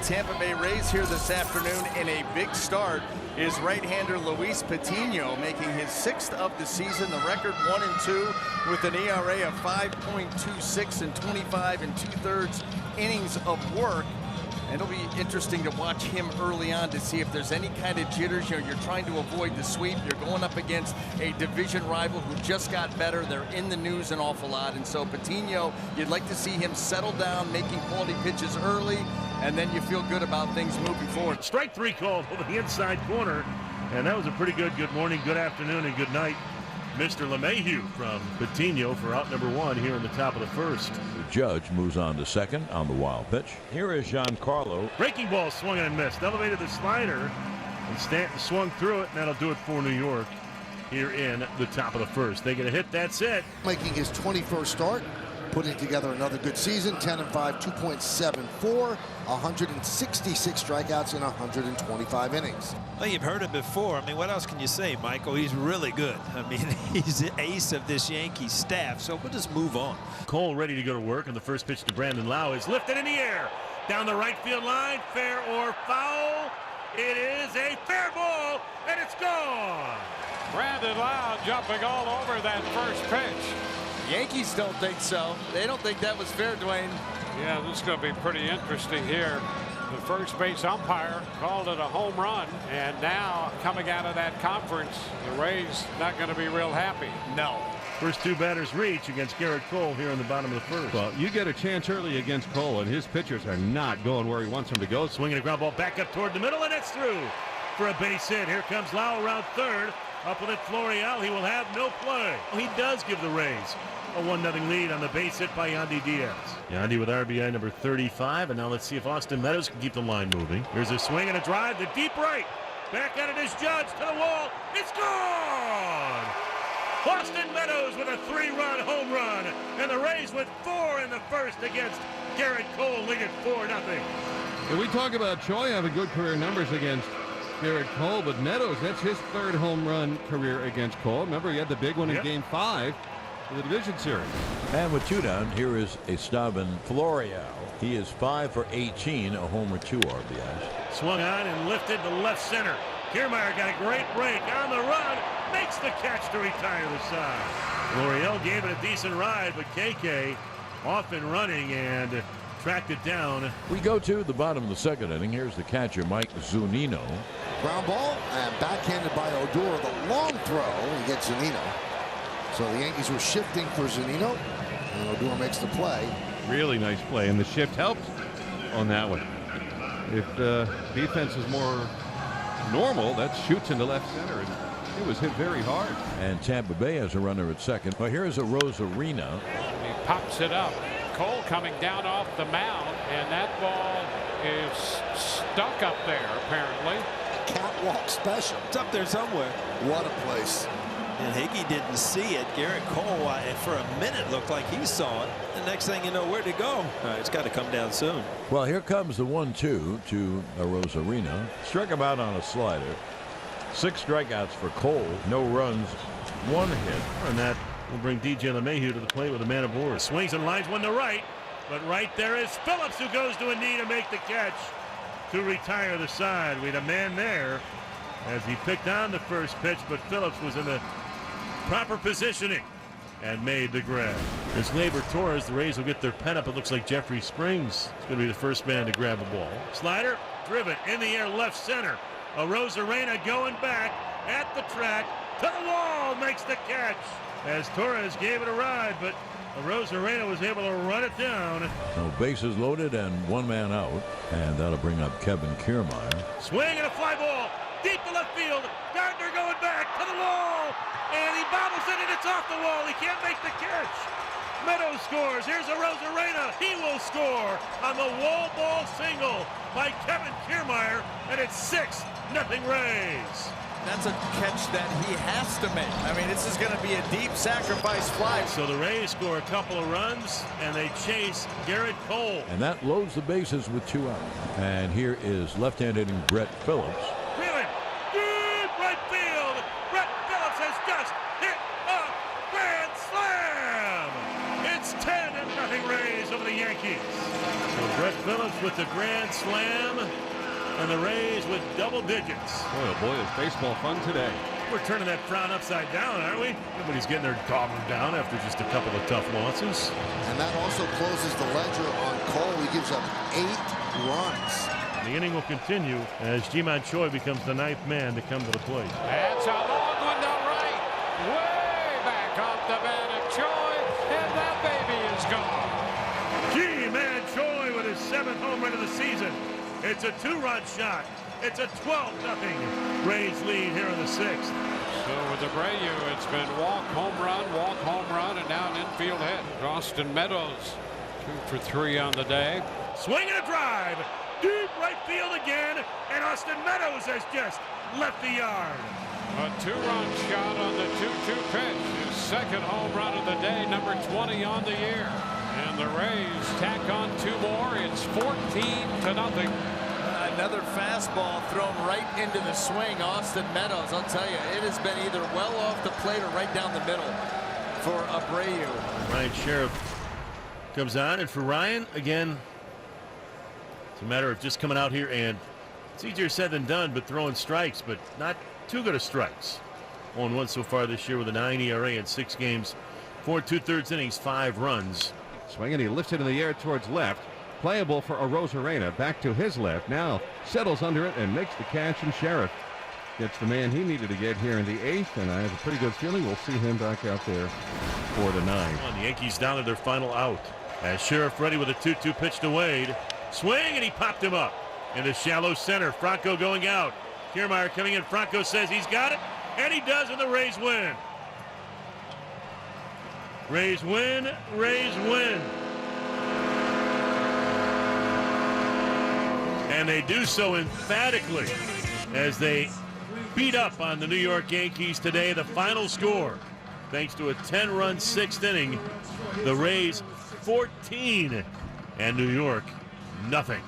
Tampa Bay Rays here this afternoon in a big start is right-hander Luis Patino, making his 6th of the season, the record 1-2 with an ERA of 5.26 and 25 2/3 innings of work. And it'll be interesting to watch him early on to see if there's any kind of jitters. You know, you're trying to avoid the sweep. You're going up against a division rival who just got better. They're in the news an awful lot. And so Patino, you'd like to see him settle down, making quality pitches early, and then you feel good about things moving forward. Strike 3 called over the inside corner. And that was a pretty good morning, good afternoon, and good night, Mr. LeMahieu from Patino for out number 1 here in the top of the first. Judge moves on to second on the wild pitch. Here is Giancarlo. Breaking ball swung and missed. Elevated the slider, and Stanton swung through it, and that'll do it for New York here in the top of the first. They get a hit, that's it. Making his 21st start, putting together another good season. 10-5, 2.74, 166 strikeouts in 125 innings. Well, you've heard it before. I mean, what else can you say, Michael? He's really good. I mean, he's the ace of this Yankees staff, so we'll just move on. Cole ready to go to work, and the first pitch to Brandon Lau is lifted in the air. Down the right field line, fair or foul. It is a fair ball, and it's gone. Brandon Lau jumping all over that first pitch. Yankees don't think so. They don't think that was fair, Dwayne. Yeah, this is going to be pretty interesting here. The first base umpire called it a home run, and now coming out of that conference, the Rays not going to be real happy. No. First 2 batters reach against Garrett Cole here in the bottom of the first. Well, you get a chance early against Cole, and his pitchers are not going where he wants them to go. Swinging a ground ball back up toward the middle, and it's through for a base hit. Here comes Lau around third. Up with it, Florial. He will have no play. He does give the Rays a 1-0 lead on the base hit by Yandy Diaz. Yandy with RBI number 35, and now let's see if Austin Meadows can keep the line moving. Here's a swing and a drive to deep right. Back at it is Judge to the wall. It's gone! Austin Meadows with a 3-run home run, and the Rays with 4 in the first against Garrett Cole, leading it 4-0. And we talk about Choi having good career numbers against Garrett Cole, but Meadows, that's his 3rd home run career against Cole. Remember, he had the big one in Game 5 of the division series. And with 2 down, here is Esteban Florial. He is 5 for 18, a homer, 2 RBIs. Swung on and lifted to left center. Kiermaier got a great break on the run, makes the catch to retire the side. Florial gave it a decent ride, but KK off and running and tracked it down. We go to the bottom of the 2nd inning. Here's the catcher, Mike Zunino. Ground ball and backhanded by Odor. The long throw against Zunino. So the Yankees were shifting for Zunino, and Odor makes the play. Really nice play, and the shift helped on that one. If defense is more normal, that shoots into left center, and it was hit very hard. And Tampa Bay has a runner at second. Well, here's a Rosarina. He pops it up. Cole coming down off the mound, and that ball is stuck up there, apparently. Catwalk special. It's up there somewhere. What a place. And Hickey didn't see it. Garrett Cole, for a minute, looked like he saw it. The next thing you know, where'd it go? It's got to come down soon. Well, here comes the 1-2 to Rosarina. Struck him out on a slider. 6 strikeouts for Cole. No runs, 1 hit. And that will bring DJ LeMahieu to the plate with a man aboard. Swings and lines one to right, but right there is Phillips, who goes to a knee to make the catch to retire the side. We had a man there as he picked on the first pitch, but Phillips was in the proper positioning and made the grab. As Gleyber Torres, the Rays will get their pen up. It looks like Jeffrey Springs is going to be the first man to grab a ball. Slider driven in the air left center. Rosarina going back at the track to the wall, makes the catch as Torres gave it a ride, but Rosarina was able to run it down. No bases loaded and 1 man out, and that'll bring up Kevin Kiermaier. Swing and a fly ball deep to left field. Gardner going back to the wall, and he bobbles it, and it's off the wall. He can't make the catch. Meadows scores. Here's a Rosarina. He will score on the wall ball single by Kevin Kiermaier, and it's 6-0 Rays. That's a catch that he has to make. I mean, this is going to be a deep sacrifice fly. So the Rays score a couple of runs, and they chase Garrett Cole. And that loads the bases with 2 out. And here is left-handed Brett Phillips. Wheeling, deep right field. Brett Phillips has just hit a grand slam. It's 10-0 Rays over the Yankees. So Brett Phillips with the grand slam, and the Rays with double digits. Boy, oh boy, is baseball fun today. We're turning that frown upside down, aren't we? Everybody's getting their dog down after just a couple of tough losses. And that also closes the ledger on Cole. He gives up 8 runs. The inning will continue as Ji-Man Choi becomes the 9th man to come to the plate. That's a long one to right. Way back off the bat of Choi, and that baby is gone. Ji-Man Choi with his 7th home run of the season. It's a 2-run shot. It's a 12-0 Rays lead here in the 6th. So with Abreu, it's been walk, home run, and now an infield hit. Austin Meadows, 2 for 3 on the day. Swing and a drive. Deep right field again, and Austin Meadows has just left the yard. A 2-run shot on the 2-2 pitch. His 2nd home run of the day, number 20 on the year. And the Rays tack on 2 more. It's 14-0. Another fastball thrown right into the swing. Austin Meadows, I'll tell you, it has been either well off the plate or right down the middle for Abreu. Ryan Sheriff comes on, and for Ryan, again, it's a matter of just coming out here, and it's easier said than done, but throwing strikes, but not too good of strikes. 0-1 so far this year with a 9 ERA in 6 games. 4 2/3 innings, 5 runs. Swinging, he lifts it in the air towards left. Playable for Arozarena. Back to his left. Now settles under it and makes the catch, and Sheriff gets the man he needed to get here in the 8th, and I have a pretty good feeling we'll see him back out there for the 9th. The Yankees down to their final out. As Sheriff ready with a 2-2 pitch to Wade. Swing, and he popped him up into shallow center. Franco going out. Kiermaier coming in. Franco says he's got it, and he does, and the Rays win. Rays win. Rays win. And they do so emphatically as they beat up on the New York Yankees today. The final score, thanks to a 10-run 6th inning, the Rays 14 and New York nothing.